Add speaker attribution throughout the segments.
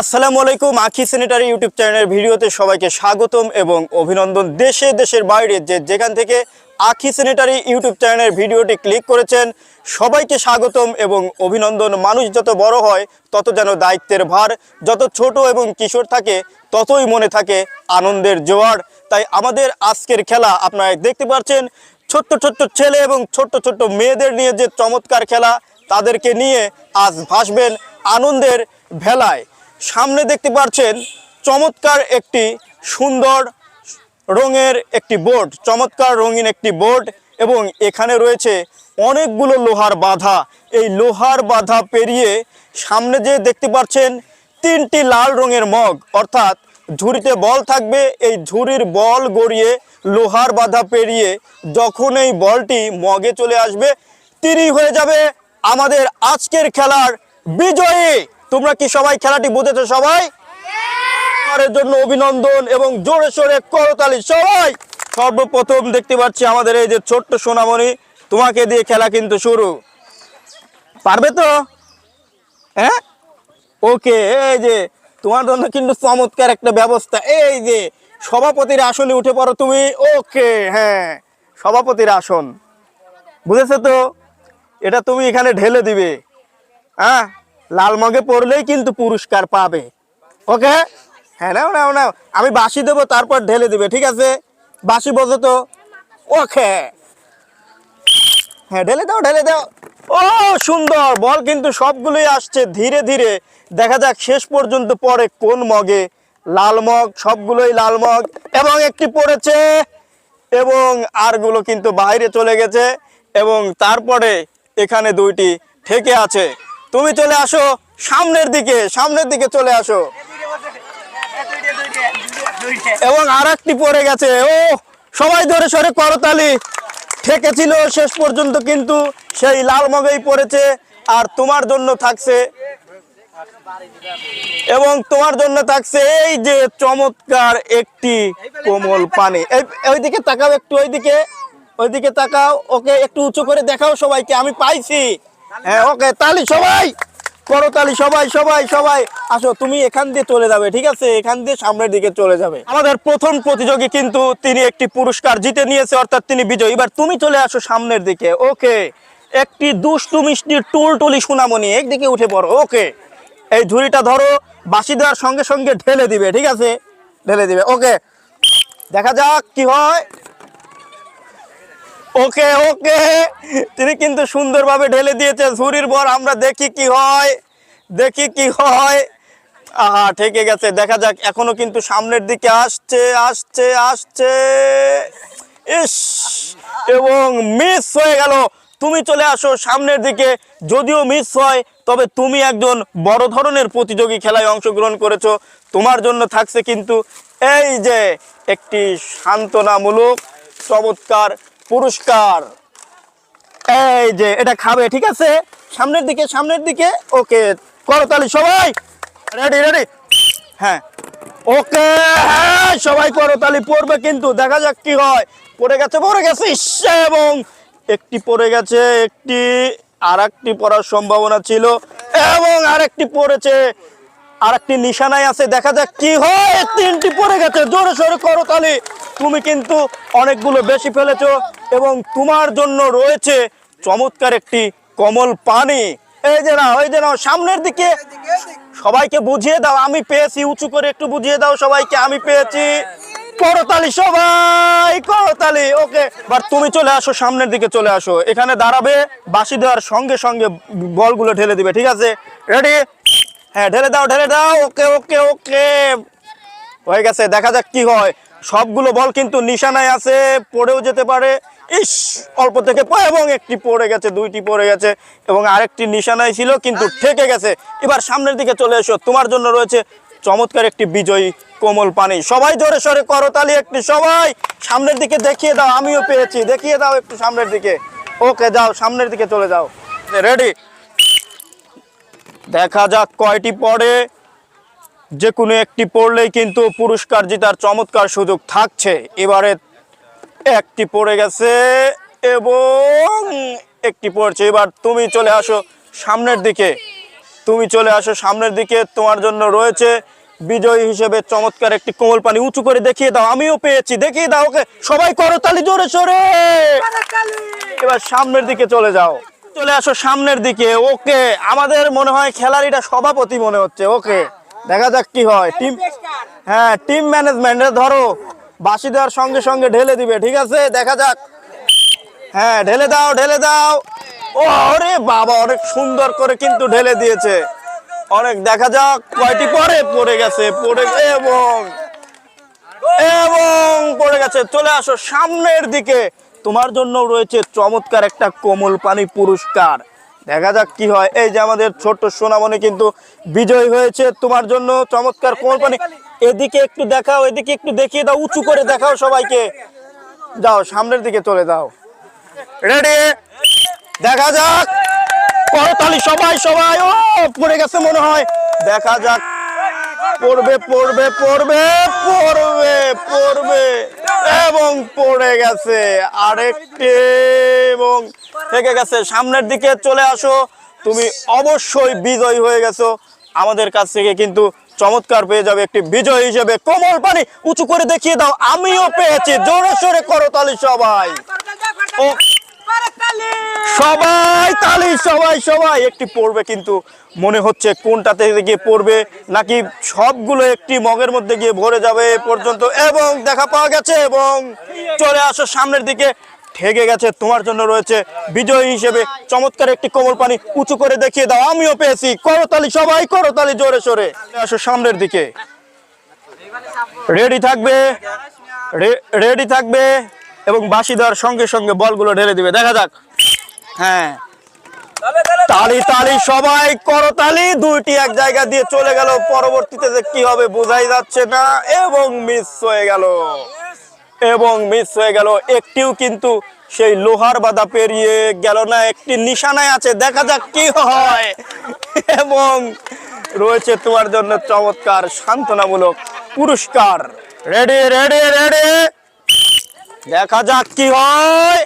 Speaker 1: আসসালামু আলাইকুম। আখি স্যানিটারি ইউটিউব চ্যানেলের ভিডিওতে সবাইকে স্বাগতম এবং অভিনন্দন। দেশের বাইরে যেখান থেকে আখি স্যানিটারি ইউটিউব চ্যানেলের ভিডিওটি ক্লিক করেছেন সবাইকে স্বাগতম এবং অভিনন্দন। মানুষ যত বড় হয় তত যেন দায়িত্বের ভার, যত ছোট এবং কিশোর থাকে ততই মনে থাকে আনন্দের জোয়ার। তাই আমাদের আজকের খেলা আপনারা দেখতে পাচ্ছেন, ছোট্ট ছোট্ট ছেলে এবং ছোট্ট ছোট্ট মেয়েদের নিয়ে যে চমৎকার খেলা, তাদেরকে নিয়ে আজ ভাসবেন আনন্দের ভেলায়। সামনে দেখতে পাচ্ছেন চমৎকার একটি সুন্দর রঙের একটি বোর্ড, চমৎকার রঙিন একটি বোর্ড, এবং এখানে রয়েছে অনেকগুলো লোহার বাধা। এই লোহার বাধা পেরিয়ে সামনে যে দেখতে পাচ্ছেন তিনটি লাল রঙের মগ, অর্থাৎ ঝুড়িতে বল থাকবে। এই ঝুড়ির বল গড়িয়ে লোহার বাধা পেরিয়ে যখন এই বলটি মগে চলে আসবে, তিনি হয়ে যাবে আমাদের আজকের খেলার বিজয়ী। তোমরা কি সবাই খেলাটি বুঝেছো? সবাই এর জন্য অভিনন্দন এবং জোরে সোরে করতালি সবাই। সর্বপ্রথম দেখতে পাচ্ছি আমাদের এই যে ছোট্ট সোনামণি, তোমাকে দিয়ে খেলা কিন্তু শুরু। পারবে তো? হ্যাঁ, ওকে। এই যে তোমার জন্য কিন্তু চমৎকার একটা ব্যবস্থা। এই যে সভাপতির আসনে উঠে পড়ো তুমি। ওকে, হ্যাঁ, সভাপতির আসন বুঝেছো তো? এটা তুমি এখানে ঢেলে দিবে। হ্যাঁ, লাল মগে পড়লেই কিন্তু পুরস্কার পাবে। ওকে, হ্যাঁ, নাও নাও নাও, আমি বাঁশি দেবো, তারপর ঢেলে দিবে, ঠিক আছে? বাঁশি বোঝো তো? ওকে, হ্যাঁ, ঢেলে দাও ঢেলে দাও। ও সুন্দর, বল কিন্তু সবগুলোই আসছে ধীরে ধীরে। দেখা যাক শেষ পর্যন্ত পড়ে কোন মগে। লাল মগ, সবগুলোই লাল মগ, এবং একটি পড়েছে এবং আরগুলো কিন্তু বাইরে চলে গেছে, এবং তারপরে এখানে দুইটি ঠেকে আছে। তুমি চলে আসো সামনের দিকে চলে আসো। এবং আর একটি পড়ে গেছে। ও, সবাই ধরে সরে করতালি। ঠেকেছিল শেষ পর্যন্ত কিন্তু সেই লাল মগেই পড়েছে। আর তোমার জন্য থাকছে, এবং তোমার জন্য থাকছে এই যে চমৎকার একটি কোমল পানি। ওইদিকে তাকাও, একটু ওইদিকে তাকাও। ওকে, একটু উঁচু করে দেখাও সবাইকে, আমি পাইছি। হ্যাঁ, ওকে, তালি সবাই, করতালি সবাই সবাই সবাই। আসো, তুমি এখান দিয়ে চলে যাবে, ঠিক আছে? এখান দিয়ে সামনের দিকে চলে যাবে। আমাদের প্রথম প্রতিযোগী কিন্তু তিনি একটি পুরস্কার জিতে নিয়েছে, অর্থাৎ তিনি বিজয়ী। এবার তুমি চলে আসো সামনের দিকে। ওকে, একটি দুষ্টু মিষ্টি টুলটুলি সোনামণি, একদিকে উঠে পড়ো। ওকে, এই ঝুড়িটা ধরো, বাঁশি দেওয়ার সঙ্গে সঙ্গে ঢেলে দিবে, ঠিক আছে? ঢেলে দিবে। ওকে, দেখা যাক কি হয়। ওকে ওকে, তিনি কিন্তু সুন্দরভাবে ঢেলে দিয়েছে ঝুড়ির ভর। আমরা দেখি কি হয়। আহা, ঠেকে গেছে। দেখা যাক, এখনো কিন্তু সামনের দিকে আসছে। ইস, এবং মিস হয়ে গেল। তুমি চলে আসো সামনের দিকে। যদিও মিস হয়, তবে তুমি একজন বড় ধরনের প্রতিযোগী, খেলায় অংশগ্রহণ করেছো। তোমার জন্য থাকছে কিন্তু এই যে একটি সান্ত্বনামূলক চমৎকার পুরস্কার। এই যে এটা খাবে, ঠিক আছে? সামনের দিকে। ওকে, করতালি সবাই। রেডি, হ্যাঁ, ওকে, হ্যাঁ, সবাই করতালি পড়বে কিন্তু। দেখা যাক কি হয়। পড়ে গেছে ইস, এবং একটি পড়ে গেছে, আর একটি পড়ার সম্ভাবনা ছিল, এবং আরেকটি পড়েছে, আর একটি নিশানায় আছে। দেখা যাক কি হয়। তিনটি পড়ে গেছে। জোরে সোরে করতালি। তুমি কিন্তু অনেকগুলো বেশি ফেলেছো, এবং তোমার জন্য রয়েছে চমৎকার একটি কমল পানি। এই যে নাও সামনের দিকে। সবাইকে বুঝিয়ে দাও আমি পেয়েছি। উঁচু করে একটু বুঝিয়ে দাও সবাইকে, আমি পেয়েছি। করতালি সবাই, করতালি। ওকে, এবার তুমি চলে আসো সামনের দিকে, চলে আসো, এখানে দাঁড়াবে। বাঁশি দেওয়ার সঙ্গে সঙ্গে বলগুলো ঢেলে দিবে, ঠিক আছে? রেডি, হ্যাঁ, ঢেলে দাও। ওকে, হয়ে গেছে। দেখা যাক কি হয়। সবগুলো বল কিন্তু নিশানায় আছে, পড়েও যেতে পারে। ইস, অল্প থেকে, এবং একটি পড়ে গেছে, দুইটি পড়ে গেছে, এবং আরেকটি নিশানায় ছিল কিন্তু ঠেকে গেছে। এবার সামনের দিকে চলে এসো, তোমার জন্য রয়েছে চমৎকার একটি বিজয়ী কোমল পানি। সবাই জোরে সোরে করতালি একটি। সবাই সামনের দিকে দেখিয়ে দাও, আমিও পেয়েছি। দেখিয়ে দাও একটু সামনের দিকে। ওকে, যাও সামনের দিকে চলে যাও। রেডি, দেখা যাক কয়টি পড়ে। যে কোনো একটি পড়লেই কিন্তু পুরস্কার জেতার চমৎকার সুযোগ থাকছে। এবারে একটি পড়ে গেছে এবং একটি পড়ছে। এবার তুমি চলে আসো সামনের দিকে। তুমি চলে আসো সামনের দিকে, তোমার জন্য রয়েছে বিজয়ী হিসেবে চমৎকার একটি কোমল পানি। উঁচু করে দেখিয়ে দাও, আমিও পেয়েছি, দেখিয়ে দাও ওকে। সবাই করতালি জোরে সোরে। এবার সামনের দিকে চলে যাও, চলে আসো সামনের দিকে। ওকে, আমাদের মনে হয় খেলারিটা সভাপতি মনে হচ্ছে। ওকে, দেখা যাক কি হয়। হ্যাঁ, টিম ম্যানেজমেন্ট। ধরো, বাঁশি দেওয়ার সঙ্গে সঙ্গে ঢেলে দিবে, ঠিক আছে? দেখা যাক। হ্যাঁ, ঢেলে দাও, ঢেলে দাও। ও আরে বাবা, অনেক সুন্দর করে কিন্তু ঢেলে দিয়েছে। অনেক, দেখা যাক কয়টি পড়ে গেছে, এবং পড়ে গেছে। চলে আসো সামনের দিকে, তোমার জন্য রয়েছে চমৎকার একটা কোমল পানি পুরস্কার। দেখা যাক কি হয়। এই যে আমাদের ছোট্ট সোনামণি কিন্তু বিজয়ী হয়েছে। তোমার জন্য চমৎকার কোমল পানি। এদিকে একটু দেখাও, এদিকে একটু দেখিয়ে দাও, উঁচু করে দেখাও সবাইকে। যাও সামনের দিকে চলে যাও। রেডি, দেখা যাক। করতালি সবাই সবাই। ও পড়ে গেছে মনে হয়, দেখা যাক। পড়বে পড়বে পড়বে পড়বে পড়বে এবং পড়ে গেছে আরেকটি, এবং থেকে গেছে। সামনের দিকে চলে আসো, তুমি অবশ্যই বিজয়ী হয়ে গেছো। আমাদের কাছ থেকে কিন্তু চমৎকার পেয়ে যাবে একটি বিজয় হিসেবে কোমল পানি। উঁচু করে দেখিয়ে দাও, আমিও পেয়েছি। জোরে সোরে করতালি সবাই। ও সবাই তালি, সবাই সবাই। একটি পড়বে কিন্তু মনে হচ্ছে, কোনটাতে গিয়ে পড়বে নাকি সবগুলো একটি মগের মধ্যে গিয়ে ভরে যাবে এ পর্যন্ত, এবং দেখা পাওয়া গেছে। এবং চলে আসো সামনের দিকে, ঠেকে গেছে। তোমার জন্য রয়েছে বিজয়ী হিসেবে চমৎকার একটি কোমল পানি। উঁচু করে দেখিয়ে দাও, আমিও পেয়েছি। করতালি সবাই, করতালি জোরে সোরে। আসো সামনের দিকে, রেডি থাকবে, রেডি থাকবে, এবং বাঁশি দেওয়ার সঙ্গে সঙ্গে বলগুলো ঢেলে দিবে। দেখা যাক। হ্যাঁ, তালি তালি সবাই, করতালি। দুইটি এক জায়গা দিয়ে চলে গেল, পরবর্তীতে যে কি হবে বোঝাই যাচ্ছে না, এবং মিস হয়ে গেল, এবং মিস হয়ে গেল। একটিও কিন্তু সেই লোহার বাধা পেরিয়ে গেল না, একটি নিশানায় আছে। দেখা যাক কি হয়। এবং রয়েছে তোমার জন্য চমৎকার সান্ত্বনামূলক পুরস্কার। রেডি রেডি রেডি, দেখা যাক কি হয়।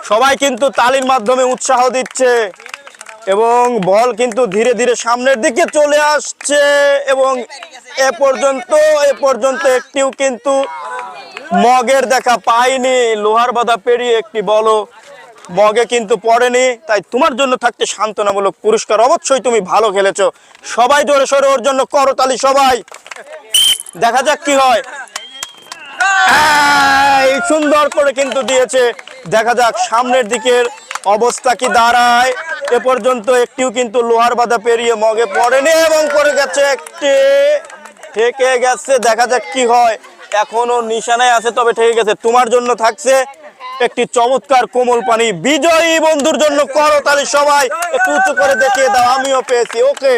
Speaker 1: সবাই কিন্তু তালির মাধ্যমে উৎসাহ দিচ্ছে, এবং বল কিন্তু ধীরে ধীরে সামনের দিকে চলে আসছে। এবং এ পর্যন্ত একটিও কিন্তু মগের দেখা পাইনি। লোহার বাধা পেরিয়ে একটি বলও মগে কিন্তু পড়েনি। তাই তোমার জন্য থাকতে সান্ত্বনামূলক পুরস্কার। অবশ্যই তুমি ভালো খেলেছো। সবাই জোরে সোরে ওর জন্য করতালি সবাই। দেখা যাক কি হয়। সুন্দর করে কিন্তু দিয়েছে। দেখা যাক সামনের দিকের অবস্থা কি দাঁড়ায়। এ পর্যন্ত একটিও কিন্তু লোহার বাধা পেরিয়ে মগে পড়েনি, এবং পড়ে গেছে একটি, ঠেকে গেছে। দেখা যাক কি হয়। এখনো নিশানায় আছে, তবে ঠেকে গেছে। তোমার জন্য থাকছে একটি চমৎকার কোমল পানি। বিজয়ী বন্ধুর জন্য করতালি সবাই। একটু উঁচু করে দেখিয়ে দাও, আমিও পেয়েছি। ওকে,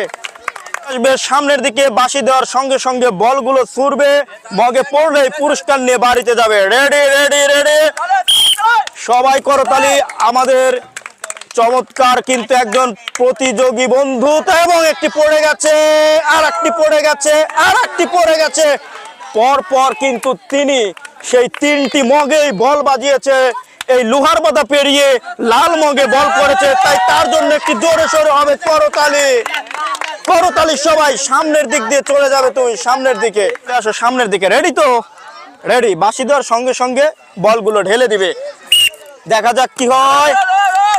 Speaker 1: সামনের দিকে বাঁশি দেওয়ার সঙ্গে সঙ্গে বলগুলো ছুড়বে, মগে পড়লেই পুরস্কার নিয়ে বাড়িতে যাবে। রেডি রেডি রেডি, সবাই করতালি। আমাদের চমৎকার কিন্তু একজন প্রতিযোগী বন্ধু, এবং একটি পড়ে গেছে, আর একটি পড়ে গেছে, আর একটি পড়ে গেছে। পর পর কিন্তু তিনি সেই তিনটি মগেই বল বাজিয়েছে। এই লোহার বাধা পেরিয়ে লাল মগে বল পড়েছে, তাই তার জন্য একটি জোরে সোরে হবে করতালি। করতালি সবাই। সামনের দিক দিয়ে চলে যাবে, তুমি সামনের দিকে আসো, সামনের দিকে। রেডি তো? রেডি। বাঁশি দেওয়ার সঙ্গে সঙ্গে বলগুলো ঢেলে দিবে। দেখা যাক কি হয়।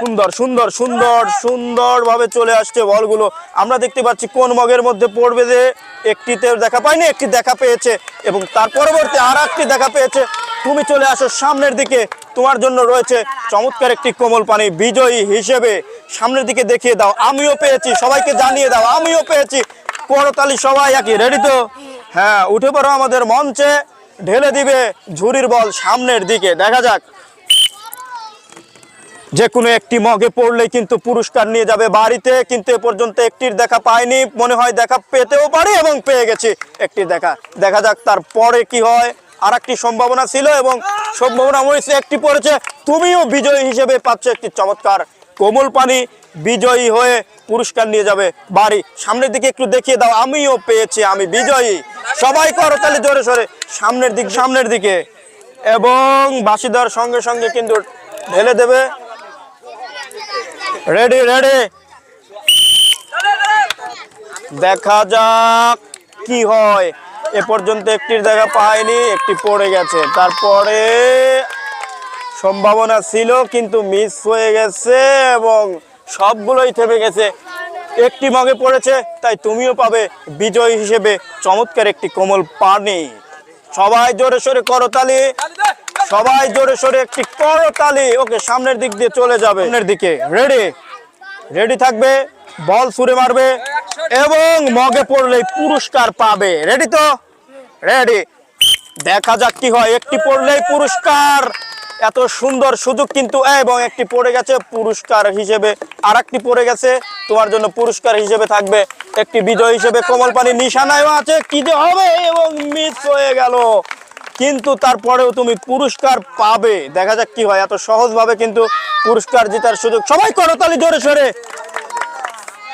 Speaker 1: সুন্দর সুন্দর সুন্দর সুন্দর ভাবে চলে আসছে বলগুলো। আমরা দেখতে পাচ্ছি কোন মগের মধ্যে পড়বে, যে একটিতে দেখা পায়নি, একটি দেখা পেয়েছে, এবং তার পরবর্তী আর একটি দেখা পেয়েছে। তুমি চলে আসো সামনের দিকে, তোমার জন্য রয়েছে চমৎকার একটি কোমল পানি। বিজয়ী হিসেবে সামনের দিকে দেখিয়ে দাও, আমিও পেয়েছি। সবাইকে জানিয়ে দাও, আমিও পেয়েছি। করতালি সবাই। একই রেডি তো? হ্যাঁ, উঠে পড়ো আমাদের মঞ্চে। ঢেলে দিবে ঝুরির বল সামনের দিকে। দেখা যাক। যে কোনো একটি মগে পড়লেই কিন্তু পুরস্কার নিয়ে যাবে বাড়িতে, কিন্তু এ পর্যন্ত একটির দেখা পাইনি। মনে হয় দেখা পেতেও পারি, এবং পেয়ে গেছি একটি দেখা। দেখা যাক তারপরে কি হয়। আর একটি সম্ভাবনা ছিল, এবং সম্ভাবনা হয়েছে, একটি পড়েছে। তুমিও বিজয়ী হিসেবে পাচ্ছ একটি চমৎকার কোমল পানি। বিজয়ী হয়ে পুরস্কার নিয়ে যাবে বাড়ি। সামনের দিকে একটু দেখিয়ে দাও, আমিও পেয়েছি, আমি বিজয়ী। সবাই করতালি জোরে সোরে। সামনের দিক, সামনের দিকে, এবং বাঁশি দেওয়ার সঙ্গে সঙ্গে কিন্তু ঢেলে দেবে। রেডি রেডি, দেখা যাক কি হয়। এ পর্যন্ত একটির দেখা পায়নি, একটি পড়ে গেছে। তারপরে সম্ভাবনা ছিল কিন্তু মিস হয়ে গেছে এবং সবগুলোই থেমে গেছে। একটি মগে পড়েছে, তাই তুমিও পাবে বিজয়ী হিসেবে চমৎকার একটি কোমল পানি। সবাই জোরে সোরে করতালি, সবাই জোরে সোরে একটি করতালি। ওকে, সামনের দিক দিয়ে চলে যাবে, সামনের দিকে। রেডি রেডি থাকবে, বল ছুঁড়ে মারবে এবং মগে পড়লেই পুরস্কার পাবে। রেডি তো? রেডি। দেখা যাক কি হয়। একটি পড়লেই পুরস্কার, এত সুন্দর সুযোগ কিন্তু। এবং একটি পড়ে গেছে, পুরস্কার হিসেবে আর একটি পড়ে গেছে, তোমার জন্য পুরস্কার হিসেবে থাকবে একটি বিজয় হিসেবে কোমল পানি নিশানায়ও আছে। কি যে হবে, এবং মিস হয়ে গেল, কিন্তু তারপরেও তুমি পুরস্কার পাবে। দেখা যাক কি হয়। এত সহজভাবে কিন্তু পুরস্কার জেতার সুযোগ। সবাই করতালি জোরে সোরে,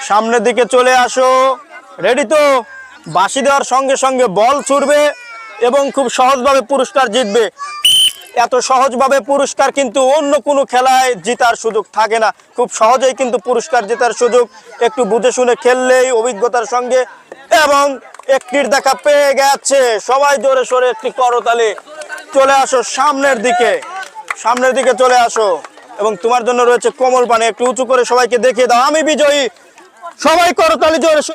Speaker 1: সামনের দিকে চলে আসো। রেডি তো? বাঁশি দেওয়ার সঙ্গে সঙ্গে বল ছুড়বে এবং খুব সহজভাবে পুরস্কার জিতবে। এত সহজভাবে পুরস্কার কিন্তু অন্য কোনো খেলায় জেতার সুযোগ থাকে না। খুব সহজেই কিন্তু পুরস্কার জেতার সুযোগ, একটু বুঝে শুনে খেললেই, অভিজ্ঞতার সঙ্গে। এবং একটির দেখা পেয়ে গেছে। সবাই জোরে সোরে একটি করতালি। চলে আসো সামনের দিকে, সামনের দিকে চলে আসো। এবং তোমার জন্য রয়েছে কোমল পানি। একটু উঁচু করে সবাইকে দেখিয়ে দাও, আমি বিজয়ী। সবাই করতালি জোরে সোরে।